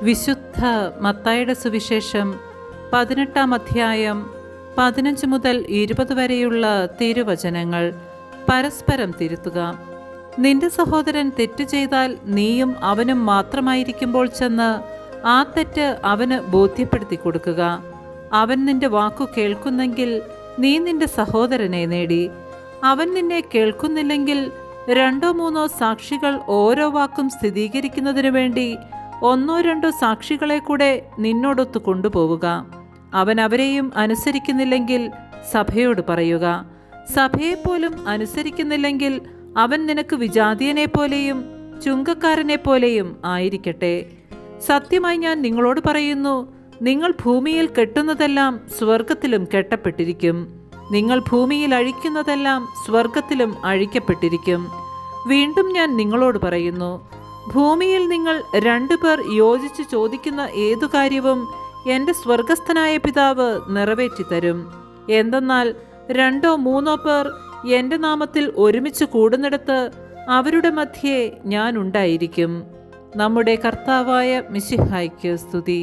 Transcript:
വിശുദ്ധ മത്തായിയുടെ സുവിശേഷം 18-ാം അധ്യായം 15 മുതൽ 20 വരെയുള്ള തിരുവചനങ്ങൾ. പരസ്പരം തിരുത്തുക. നിന്റെ സഹോദരൻ തെറ്റ് ചെയ്താൽ നീയും അവനും മാത്രമായിരിക്കുമ്പോൾ ചെന്ന് ആ തെറ്റ് അവന് ബോധ്യപ്പെടുത്തി കൊടുക്കുക. അവൻ നിന്റെ വാക്കു കേൾക്കുന്നെങ്കിൽ നീ നിന്റെ സഹോദരനെ നേടി. അവൻ നിന്നെ കേൾക്കുന്നില്ലെങ്കിൽ 2-3 സാക്ഷികൾ ഓരോ വാക്കും സ്ഥിരീകരിക്കുന്നതിനു വേണ്ടി 1-2 സാക്ഷികളെ കൂടെ നിന്നോടൊത്ത് കൊണ്ടുപോവുക. അവൻ അവരെയും അനുസരിക്കുന്നില്ലെങ്കിൽ സഭയോട് പറയുക. സഭയെപ്പോലും അനുസരിക്കുന്നില്ലെങ്കിൽ അവൻ നിനക്ക് വിജാതീയനെ പോലെയും ചുങ്കക്കാരനെ പോലെയും ആയിരിക്കട്ടെ. സത്യമായി ഞാൻ നിങ്ങളോട് പറയുന്നു, നിങ്ങൾ ഭൂമിയിൽ കെട്ടുന്നതെല്ലാം സ്വർഗത്തിലും കെട്ടപ്പെട്ടിരിക്കും, നിങ്ങൾ ഭൂമിയിൽ അഴിക്കുന്നതെല്ലാം സ്വർഗത്തിലും അഴിക്കപ്പെട്ടിരിക്കും. വീണ്ടും ഞാൻ നിങ്ങളോട് പറയുന്നു, ഭൂമിയിൽ നിങ്ങൾ 2 പേർ യോജിച്ച് ചോദിക്കുന്ന ഏതു കാര്യവും എൻ്റെ സ്വർഗസ്ഥനായ പിതാവ് നിറവേറ്റി തരും. എന്തെന്നാൽ 2-3 പേർ എൻ്റെ നാമത്തിൽ ഒരുമിച്ച് കൂടുന്നിടത്ത് അവരുടെ മധ്യേ ഞാൻ ഉണ്ടായിരിക്കും. നമ്മുടെ കർത്താവായ മിശിഹായ്ക്ക് സ്തുതി.